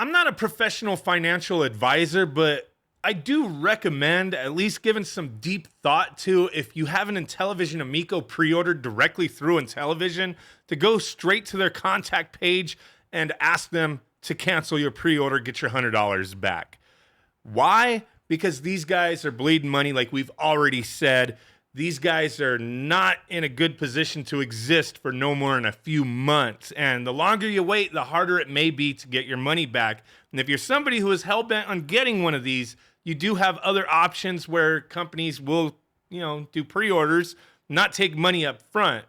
I'm not a professional financial advisor, but I do recommend at least giving some deep thought to, if you have an Intellivision Amico pre-ordered directly through Intellivision, to go straight to their contact page and ask them to cancel your pre-order, get your $100 back. Why? Because these guys are bleeding money, like we've already said. These guys are not in a good position to exist for no more than a few months. And the longer you wait, the harder it may be to get your money back. And if you're somebody who is hell-bent on getting one of these, you do have other options where companies will, do pre-orders, not take money up front.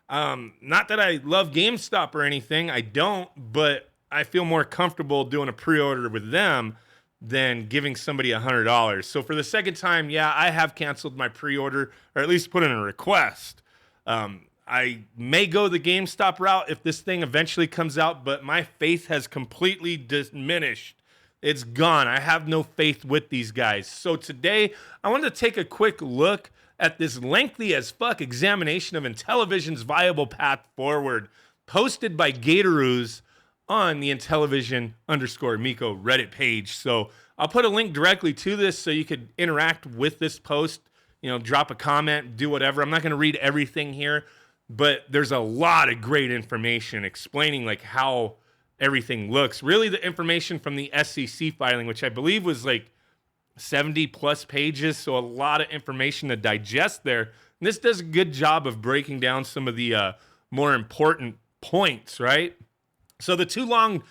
Not that I love GameStop or anything. I don't, but I feel more comfortable doing a pre-order with them than giving somebody $100. So for the second time, yeah, I have canceled my pre-order, or at least put in a request. I may go the GameStop route if this thing eventually comes out, but my faith has completely diminished. It's gone. I have no faith with these guys. So today, I wanted to take a quick look at this lengthy as fuck examination of Intellivision's viable path forward, posted by Gatoroos on the Intellivision_Amico Reddit page. So I'll put a link directly to this so you could interact with this post, drop a comment, do whatever. I'm not going to read everything here, but there's a lot of great information explaining like how everything looks. Really the information from the SEC filing, which I believe was like 70 plus pages. So a lot of information to digest there. And this does a good job of breaking down some of the more important points, right? So the too long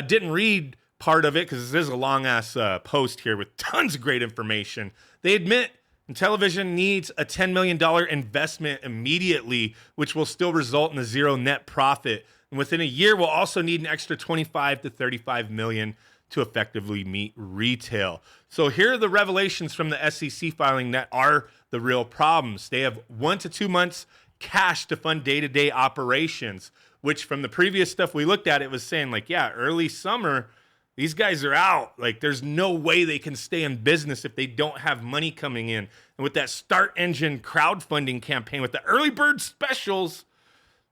didn't read part of it because this is a long ass post here with tons of great information. They admit Intellivision needs a $10 million investment immediately, which will still result in a zero net profit. And within a year, we'll also need an extra 25 to 35 million to effectively meet retail. So here are the revelations from the SEC filing that are the real problems. They have 1 to 2 months cash to fund day-to-day operations, which from the previous stuff we looked at, it was saying like, yeah, early summer, these guys are out. Like there's no way they can stay in business if they don't have money coming in. And with that Start Engine crowdfunding campaign, with the early bird specials,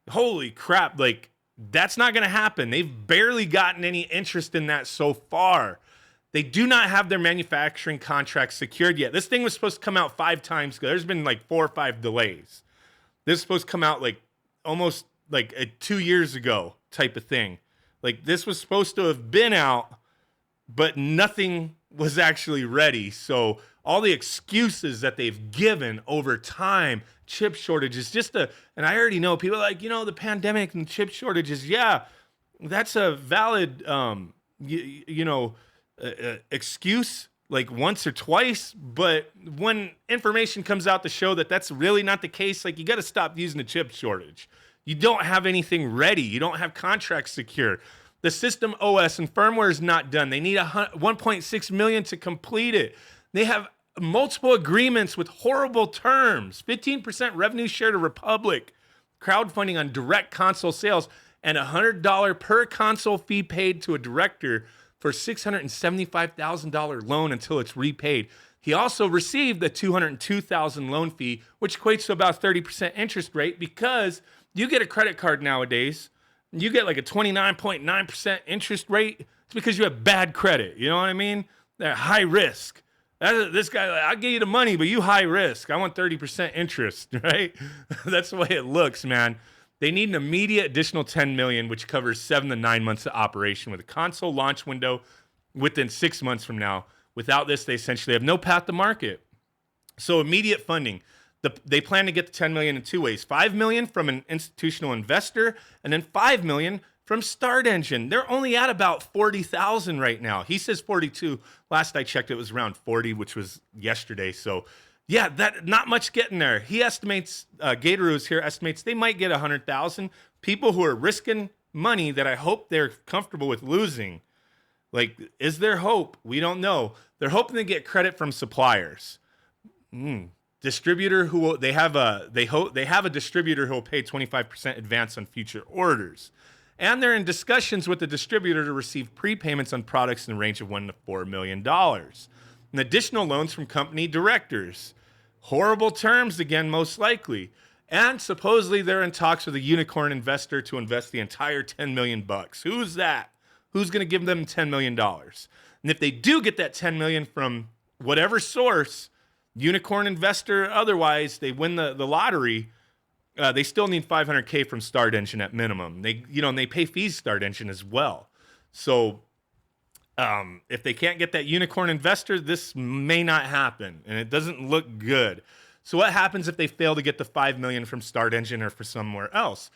holy crap, like that's not going to happen. They've barely gotten any interest in that so far. They do not have their manufacturing contracts secured yet. This thing was supposed to come out 5 times ago. There's been like 4 or 5 delays. This is supposed to come out like almost like 2 years ago type of thing. Like this was supposed to have been out, but nothing was actually ready. So all the excuses that they've given over time, chip shortages, and I already know people are like, the pandemic and chip shortages. Yeah, that's a valid, excuse like once or twice. But when information comes out to show that that's really not the case, like you got to stop using the chip shortage. You don't have anything ready. You don't have contracts secure. The system OS and firmware is not done. They need 1.6 million to complete it. They have multiple agreements with horrible terms, 15% revenue share to Republic, crowdfunding on direct console sales, and $100 per console fee paid to a director for $675,000 loan until it's repaid. He also received the $202,000 loan fee, which equates to about 30% interest rate, because you get a credit card nowadays, you get like a 29.9% interest rate. It's because you have bad credit. You know what I mean? They're high risk. This guy, I'll give you the money, but you high risk. I want 30% interest, right? That's the way it looks, man. They need an immediate additional $10 million, which covers 7 to 9 months of operation with a console launch window within 6 months from now. Without this, they essentially have no path to market. So immediate funding. They plan to get the $10 million in 2 ways. $5 million from an institutional investor, and then $5 million from Start Engine. They're only at about 40,000 right now. He says 42. Last I checked, it was around 40, which was yesterday. So yeah, that not much getting there. He estimates, Gatoroos here estimates they might get 100,000 people who are risking money that I hope they're comfortable with losing. Like, is there hope? We don't know. They're hoping to get credit from suppliers. Distributor who they have a distributor who will pay 25% advance on future orders. And they're in discussions with the distributor to receive prepayments on products in the range of $1 to $4 million. And additional loans from company directors. Horrible terms again, most likely. And supposedly they're in talks with a unicorn investor to invest the entire $10 million. Who's that? Who's going to give them $10 million? And if they do get that $10 million from whatever source, unicorn investor, otherwise, they win the lottery, they still need $500K from Start Engine at minimum. And they pay fees Start Engine as well. So if they can't get that unicorn investor, this may not happen, and it doesn't look good. So what happens if they fail to get the $5 million from Start Engine or for somewhere else?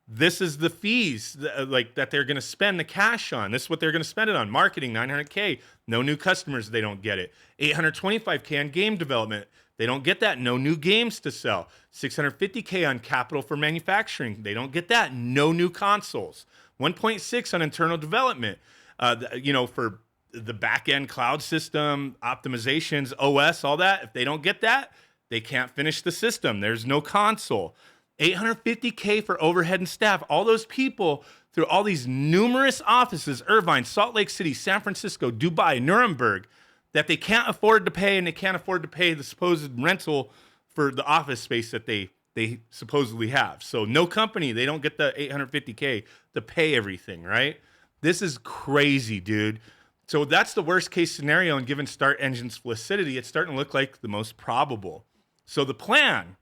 This is the fees that they're going to spend the cash on. This is what they're going to spend it on. Marketing, $900K. No new customers. They don't get it. $825K on game development. They don't get that. No new games to sell. $650K on capital for manufacturing. They don't get that. No new consoles. $1.6 on internal development. For the back-end cloud system, optimizations, OS, all that. If they don't get that, they can't finish the system. There's no console. $850K for overhead and staff. All those people through all these numerous offices, Irvine, Salt Lake City, San Francisco, Dubai, Nuremberg, that they can't afford to pay, and they can't afford to pay the supposed rental for the office space that they supposedly have. So no company, they don't get the $850K to pay everything, right? This is crazy, dude. So that's the worst case scenario, and given Start Engine's flaccidity, it's starting to look like the most probable. So the plan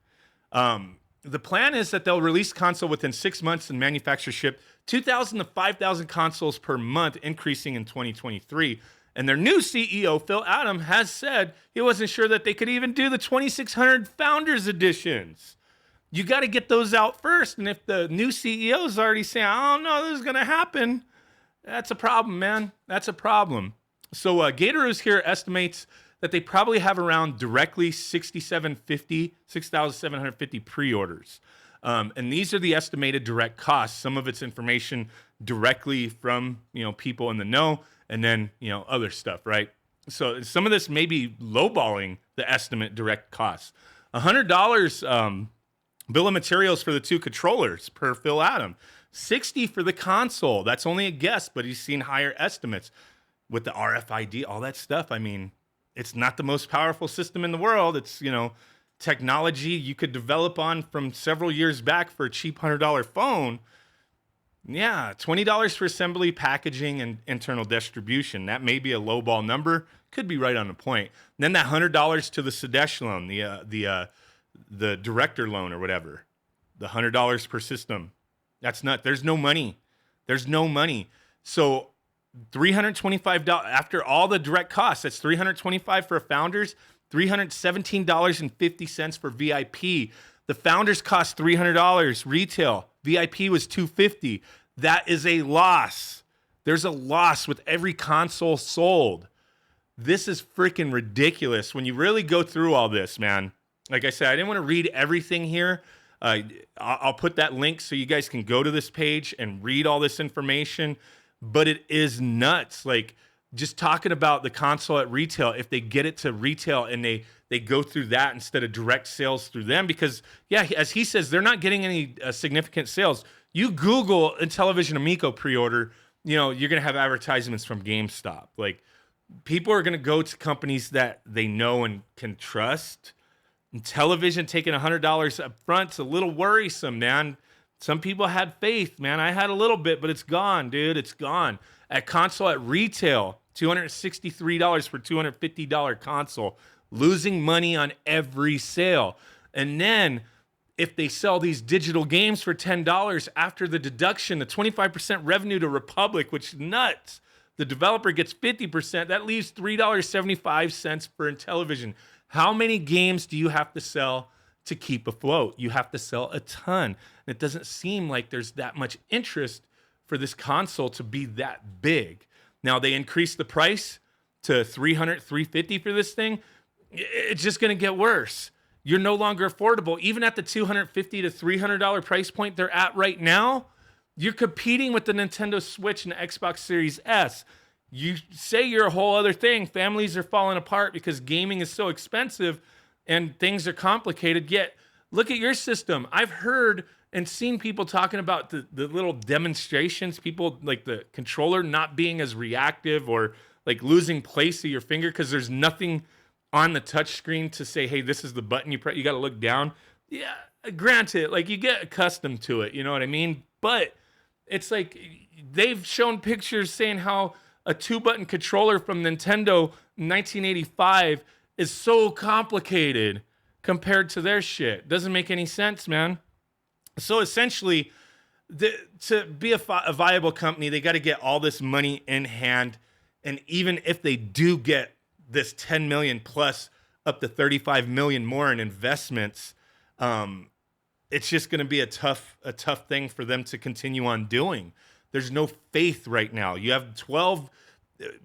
is that they'll release console within 6 months and manufacture ship 2,000 to 5,000 consoles per month, increasing in 2023. And their new CEO, Phil Adam, has said he wasn't sure that they could even do the 2,600 Founders Editions. You got to get those out first. And if the new CEO is already saying, I don't know this is going to happen, that's a problem, man. That's a problem. So Gatoroo's here estimates that they probably have around directly 6,750 pre-orders. And these are the estimated direct costs. Some of it's information directly from, people in the know, and then, other stuff, right? So some of this may be lowballing the estimate direct costs. $100 bill of materials for the two controllers per Phil Adam. $60 for the console. That's only a guess, but he's seen higher estimates with the RFID, all that stuff. I mean, it's not the most powerful system in the world. It's, technology you could develop on from several years back for a cheap $100 phone. Yeah, $20 for assembly, packaging, and internal distribution. That may be a lowball number. Could be right on the point. And then that $100 to the Sudesh loan, the director loan or whatever. The $100 per system. That's not. There's no money. So $325 after all the direct costs. That's $325 for a Founders, $317.50 for VIP. The Founders cost $300 retail. VIP was $250. That is a loss. There's a loss with every console sold. This is freaking ridiculous when you really go through all this, man. Like I said, I didn't want to read everything here. I'll put that link so you guys can go to this page and read all this information. But it is nuts. Like, just talking about the console at retail, if they get it to retail and they go through that instead of direct sales through them, because, yeah, as he says, they're not getting any significant sales. You Google Intellivision Amico pre-order, you're going to have advertisements from GameStop. Like, people are going to go to companies that they know and can trust. Intellivision taking $100 up front is a little worrisome, man. Some people had faith, man. I had a little bit, but it's gone, dude. It's gone. At console at retail, $263 for $250 console, losing money on every sale. And then if they sell these digital games for $10 after the deduction, the 25% revenue to Republic, which is nuts. The developer gets 50%. That leaves $3.75 for Intellivision. How many games do you have to sell to keep afloat? You have to sell a ton. And it doesn't seem like there's that much interest for this console to be that big. Now, they increased the price to $300, $350 for this thing. It's just going to get worse. You're no longer affordable. Even at the $250 to $300 price point they're at right now, you're competing with the Nintendo Switch and the Xbox Series S. You say you're a whole other thing. Families are falling apart because gaming is so expensive and things are complicated. Yet, look at your system. I've heard and seen people talking about the little demonstrations, people like the controller not being as reactive or like losing place of your finger because there's nothing on the touch screen to say, hey, this is the button you press. You got to look down. Yeah, granted, like you get accustomed to it. You know what I mean? But it's like they've shown pictures saying how a 2-button controller from Nintendo 1985 is so complicated compared to their shit. Doesn't make any sense, man. So essentially, to be a viable company, they got to get all this money in hand. And even if they do get this 10 million plus up to 35 million more in investments, it's just going to be a tough thing for them to continue on doing. There's no faith right now. You have 12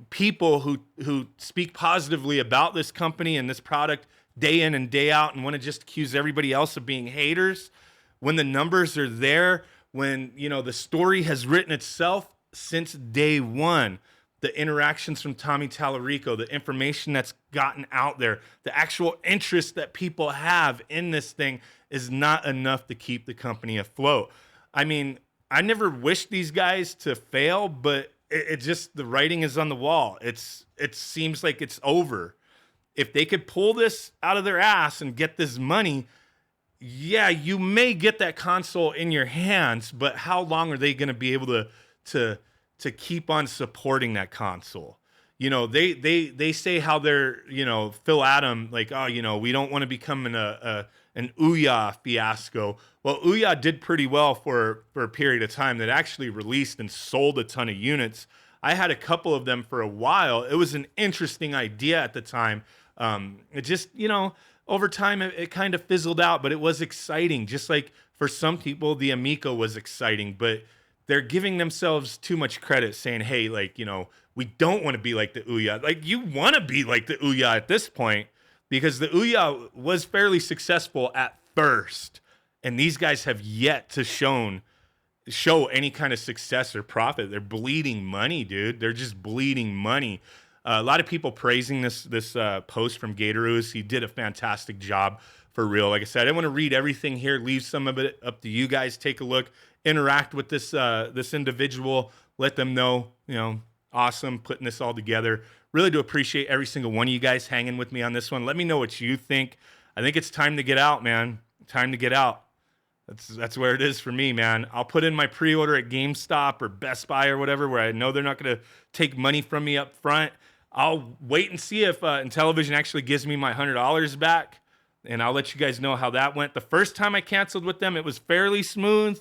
people who speak positively about this company and this product day in and day out and want to just accuse everybody else of being haters. When the numbers are there, when the story has written itself since day one, the interactions from Tommy Tallarico, the information that's gotten out there, the actual interest that people have in this thing is not enough to keep the company afloat. I mean, I never wish these guys to fail, but it just, the writing is on the wall. It seems like it's over. If they could pull this out of their ass and get this money, yeah, you may get that console in your hands, but how long are they going to be able to keep on supporting that console? They say how they're, Phil Adam, like, oh, we don't want to become an Ouya fiasco. Well, Ouya did pretty well for a period of time. That actually released and sold a ton of units. I had a couple of them for a while. It was an interesting idea at the time. It just, over time, it kind of fizzled out, but it was exciting. Just like for some people, the Amico was exciting, but they're giving themselves too much credit saying, hey, like, we don't want to be like the Ouya. Like, you want to be like the Ouya at this point, because the Ouya was fairly successful at first. And these guys have yet to show any kind of success or profit. They're bleeding money, dude. They're just bleeding money. A lot of people praising this post from Gatorus. He did a fantastic job, for real. Like I said, I want to read everything here. Leave some of it up to you guys. Take a look. Interact with this individual. Let them know, awesome putting this all together. Really do appreciate every single one of you guys hanging with me on this one. Let me know what you think. I think it's time to get out, man. Time to get out. That's where it is for me, man. I'll put in my pre-order at GameStop or Best Buy or whatever, where I know they're not going to take money from me up front. I'll wait and see if Intellivision actually gives me my $100 back, and I'll let you guys know how that went. The first time I canceled with them, it was fairly smooth.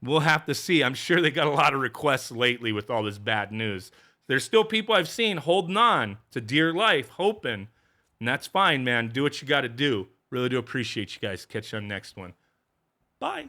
We'll have to see. I'm sure they got a lot of requests lately with all this bad news. There's still people I've seen holding on to dear life, hoping, and that's fine, man. Do what you got to do. Really do appreciate you guys. Catch you on the next one. Bye.